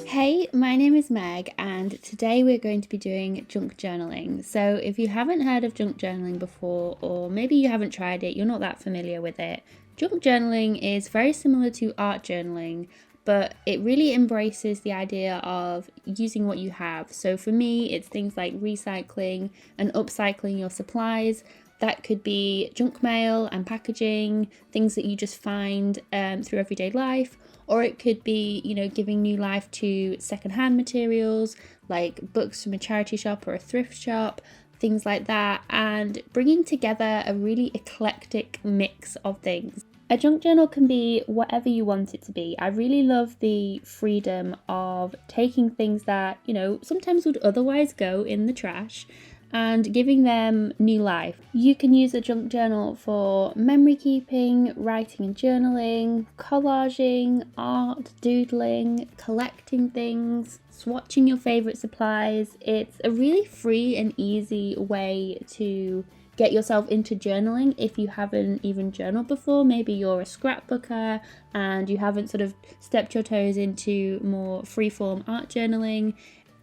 Hey, my name is Meg, and today we're going to be doing junk journaling. So, if you haven't heard of junk journaling before, or maybe you haven't tried it, you're not that familiar with it, junk journaling is very similar to art journaling, but it really embraces the idea of using what you have. So, for me, it's things like recycling and upcycling your supplies. That could be junk mail and packaging, things that you just find through everyday life, or it could be, giving new life to secondhand materials like books from a charity shop or a thrift shop, things like that, and bringing together a really eclectic mix of things. A junk journal can be whatever you want it to be. I really love the freedom of taking things that, sometimes would otherwise go in the trash and giving them new life. You can use a junk journal for memory keeping, writing and journaling, collaging, art, doodling, collecting things, swatching your favourite supplies. It's a really free and easy way to get yourself into journaling if you haven't even journaled before. Maybe you're a scrapbooker and you haven't sort of stepped your toes into more freeform art journaling.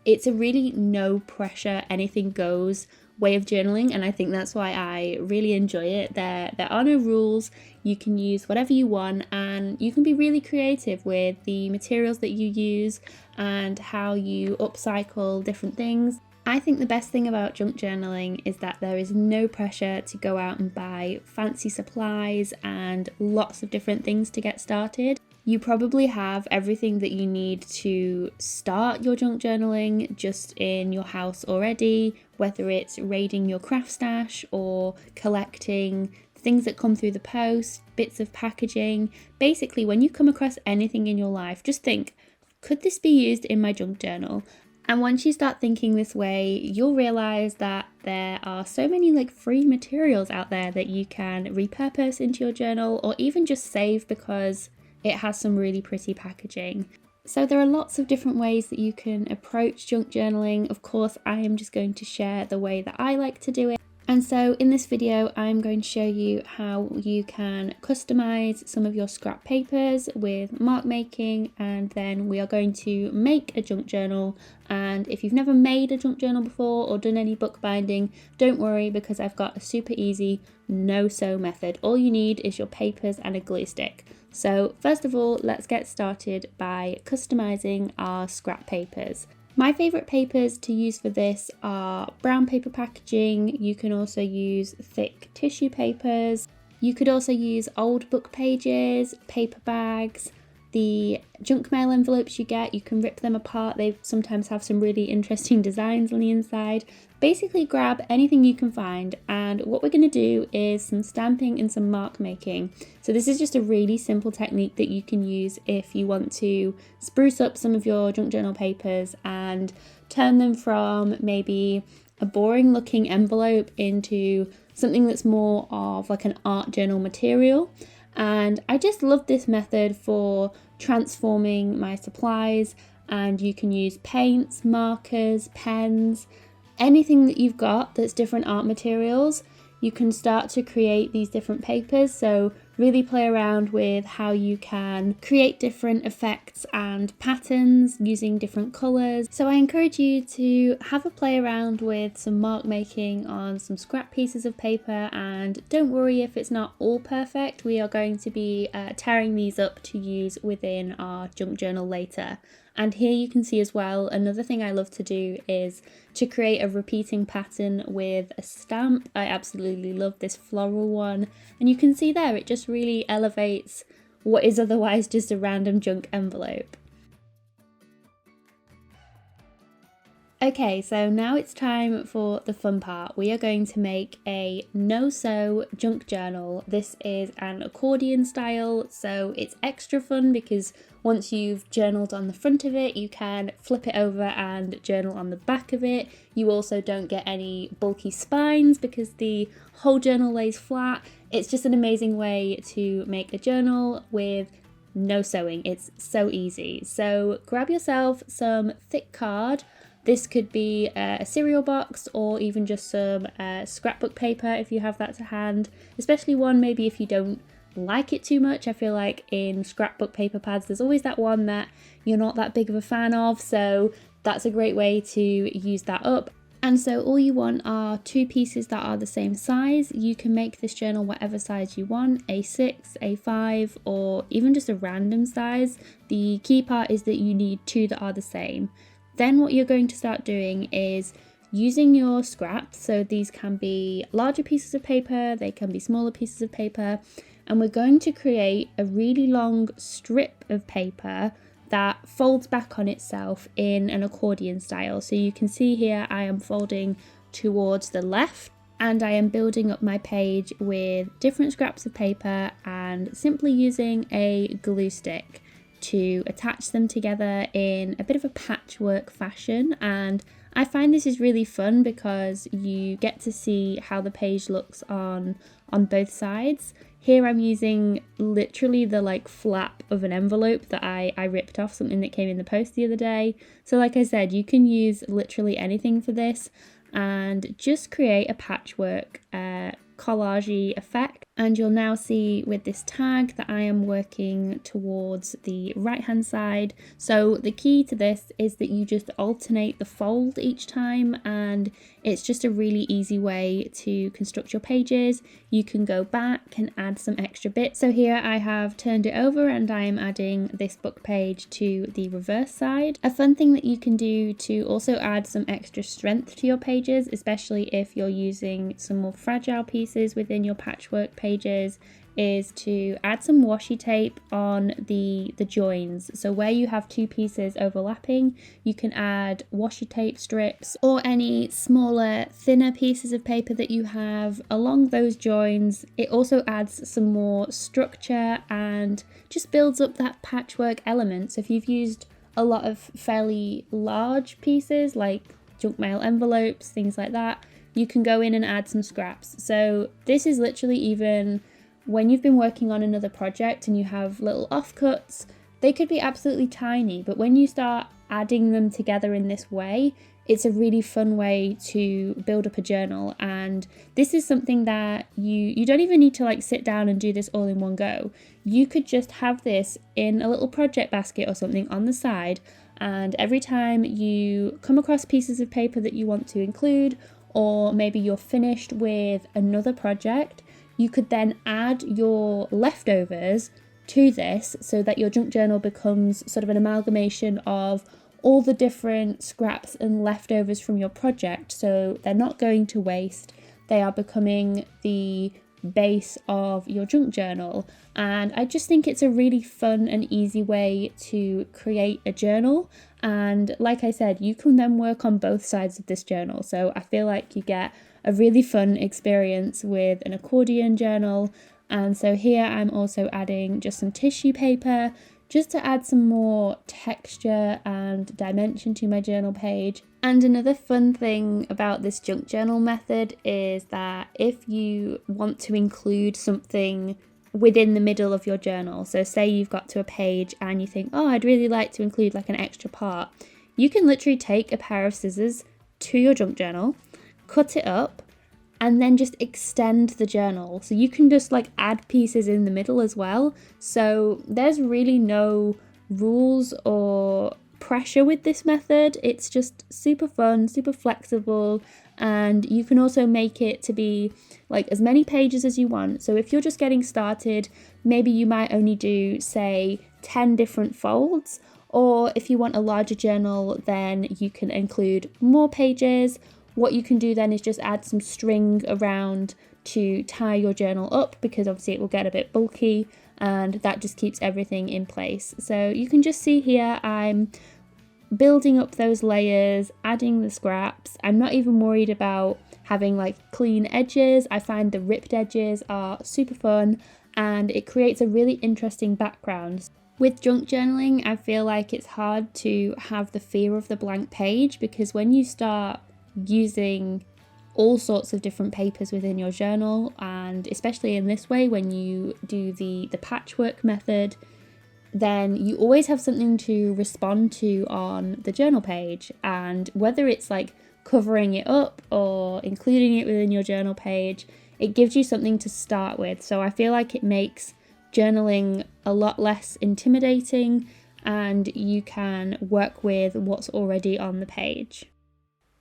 It's a really no pressure, anything goes way of journaling, and I think that's why I really enjoy it. There are no rules. You can use whatever you want, and you can be really creative with the materials that you use and how you upcycle different things. I think the best thing about junk journaling is that there is no pressure to go out and buy fancy supplies and lots of different things to get started. You probably have everything that you need to start your junk journaling just in your house already, whether it's raiding your craft stash or collecting things that come through the post, bits of packaging. Basically, when you come across anything in your life, just think, could this be used in my junk journal? And once you start thinking this way, you'll realize that there are so many free materials out there that you can repurpose into your journal or even just save because it has some really pretty packaging. So there are lots of different ways that you can approach junk journaling. Of course, I am just going to share the way that I like to do it. And so in this video, I'm going to show you how you can customize some of your scrap papers with mark making, and then we are going to make a junk journal. And if you've never made a junk journal before or done any bookbinding, don't worry, because I've got a super easy no-sew method. All you need is your papers and a glue stick. So first of all, let's get started by customizing our scrap papers. My favourite papers to use for this are brown paper packaging. You can also use thick tissue papers. You could also use old book pages, paper bags. The junk mail envelopes you get, you can rip them apart. They sometimes have some really interesting designs on the inside. Basically grab anything you can find, and what we're going to do is some stamping and some mark making. So this is just a really simple technique that you can use if you want to spruce up some of your junk journal papers and turn them from maybe a boring looking envelope into something that's more of an art journal material. And I just love this method for transforming my supplies, and you can use paints, markers, pens, anything that you've got that's different art materials. You can start to create these different papers, so really play around with how you can create different effects and patterns using different colours. So I encourage you to have a play around with some mark making on some scrap pieces of paper, and don't worry if it's not all perfect. We are going to be tearing these up to use within our junk journal later. And here you can see as well, another thing I love to do is to create a repeating pattern with a stamp. I absolutely love this floral one. And you can see there, it just really elevates what is otherwise just a random junk envelope. Okay, so now it's time for the fun part. We are going to make a no-sew junk journal. This is an accordion style, so it's extra fun because once you've journaled on the front of it, you can flip it over and journal on the back of it. You also don't get any bulky spines because the whole journal lays flat. It's just an amazing way to make a journal with no sewing. It's so easy. So grab yourself some thick card. This could be a cereal box or even just some scrapbook paper if you have that to hand, especially one maybe if you don't like it too much. I feel like in scrapbook paper pads there's always that one that you're not that big of a fan of, so that's a great way to use that up. And so all you want are two pieces that are the same size. You can make this journal whatever size you want, A6, A5, or even just a random size. The key part is that you need two that are the same. Then what you're going to start doing is using your scraps. So these can be larger pieces of paper, they can be smaller pieces of paper, and we're going to create a really long strip of paper that folds back on itself in an accordion style. So you can see here I am folding towards the left and I am building up my page with different scraps of paper and simply using a glue stick to attach them together in a bit of a patchwork fashion. And I find this is really fun because you get to see how the page looks on both sides. Here I'm using literally the flap of an envelope that I ripped off something that came in the post the other day. So like I said, you can use literally anything for this and just create a patchwork collage-y effect. And you'll now see with this tag that I am working towards the right hand side. So the key to this is that you just alternate the fold each time, and it's just a really easy way to construct your pages. You can go back and add some extra bits. So here I have turned it over and I am adding this book page to the reverse side. A fun thing that you can do to also add some extra strength to your pages, especially if you're using some more fragile pieces within your patchwork pages, is to add some washi tape on the joins. So where you have two pieces overlapping, you can add washi tape strips or any smaller, thinner pieces of paper that you have along those joins. It also adds some more structure and just builds up that patchwork element. So if you've used a lot of fairly large pieces like junk mail envelopes, things like that, you can go in and add some scraps. So this is literally even when you've been working on another project and you have little offcuts, they could be absolutely tiny, but when you start adding them together in this way, it's a really fun way to build up a journal. And this is something that you don't even need to sit down and do this all in one go. You could just have this in a little project basket or something on the side, and every time you come across pieces of paper that you want to include, or maybe you're finished with another project, you could then add your leftovers to this so that your junk journal becomes sort of an amalgamation of all the different scraps and leftovers from your project. So they're not going to waste, they are becoming the base of your junk journal. And I just think it's a really fun and easy way to create a journal. And like I said, you can then work on both sides of this journal. So I feel like you get a really fun experience with an accordion journal. And so here I'm also adding just some tissue paper just to add some more texture and dimension to my journal page. And another fun thing about this junk journal method is that if you want to include something within the middle of your journal, so say you've got to a page and you think, oh, I'd really like to include an extra part, you can literally take a pair of scissors to your junk journal, cut it up, and then just extend the journal. So you can just add pieces in the middle as well. So there's really no rules or pressure with this method. It's just super fun, super flexible, and you can also make it to be as many pages as you want. So if you're just getting started, maybe you might only do say 10 different folds, or if you want a larger journal, then you can include more pages. What you can do then is just add some string around to tie your journal up, because obviously it will get a bit bulky and that just keeps everything in place. So you can just see here I'm building up those layers, adding the scraps. I'm not even worried about having like clean edges. I find the ripped edges are super fun and it creates a really interesting background. With junk journaling, I feel like it's hard to have the fear of the blank page, because when you start using all sorts of different papers within your journal, and especially in this way when you do the patchwork method, then you always have something to respond to on the journal page. And whether it's like covering it up or including it within your journal page, it gives you something to start with. So I feel like it makes journaling a lot less intimidating and you can work with what's already on the page.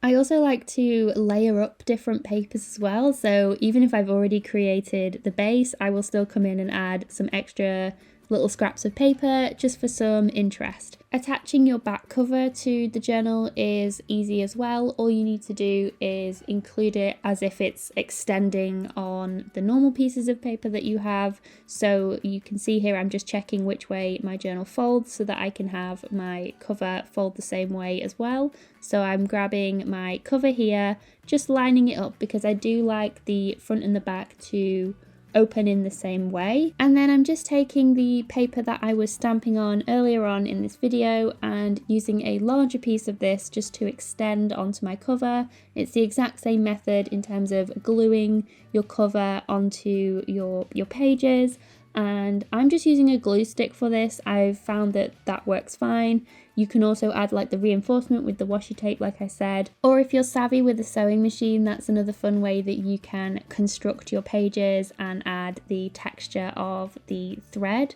I also like to layer up different papers as well. So even if I've already created the base, I will still come in and add some extra little scraps of paper just for some interest. Attaching your back cover to the journal is easy as well. All you need to do is include it as if it's extending on the normal pieces of paper that you have. So you can see here I'm just checking which way my journal folds so that I can have my cover fold the same way as well. So I'm grabbing my cover here, just lining it up because I do like the front and the back to open in the same way. And then I'm just taking the paper that I was stamping on earlier on in this video and using a larger piece of this just to extend onto my cover. It's the exact same method in terms of gluing your cover onto your pages, and I'm just using a glue stick for this. I've found that works fine. You can also add like the reinforcement with the washi tape like I said, or if you're savvy with a sewing machine, that's another fun way that you can construct your pages and add the texture of the thread.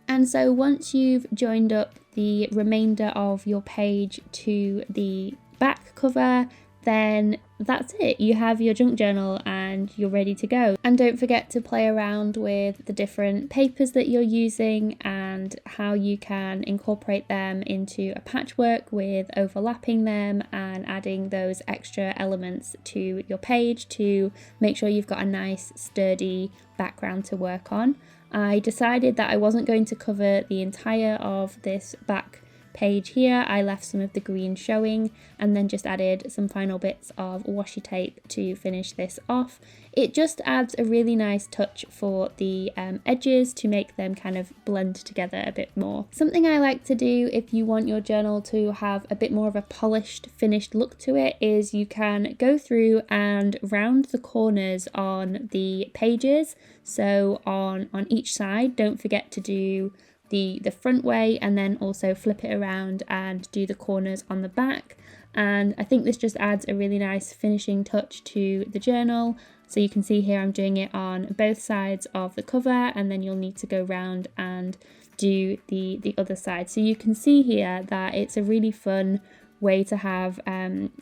And so once you've joined up the remainder of your page to the back cover, then that's it. You have your junk journal and you're ready to go. And don't forget to play around with the different papers that you're using and how you can incorporate them into a patchwork with overlapping them and adding those extra elements to your page to make sure you've got a nice sturdy background to work on. I decided that I wasn't going to cover the entire of this back page here. I left some of the green showing and then just added some final bits of washi tape to finish this off. It just adds a really nice touch for the edges to make them kind of blend together a bit more. Something I like to do if you want your journal to have a bit more of a polished, finished look to it is you can go through and round the corners on the pages. So on each side, don't forget to do the front way and then also flip it around and do the corners on the back. And I think this just adds a really nice finishing touch to the journal. So you can see here I'm doing it on both sides of the cover, and then you'll need to go round and do the other side. So you can see here that it's a really fun way to have,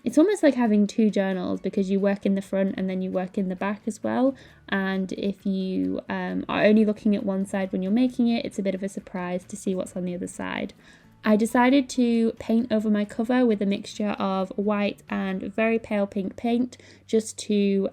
it's almost like having two journals because you work in the front and then you work in the back as well. And if you are only looking at one side when you're making it, it's a bit of a surprise to see what's on the other side. I decided to paint over my cover with a mixture of white and very pale pink paint just to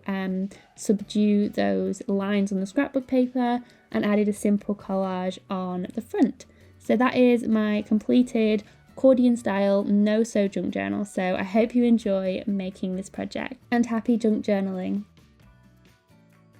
subdue those lines on the scrapbook paper, and added a simple collage on the front. So that is my completed accordion style no-sew junk journal. So I hope you enjoy making this project, and happy junk journaling.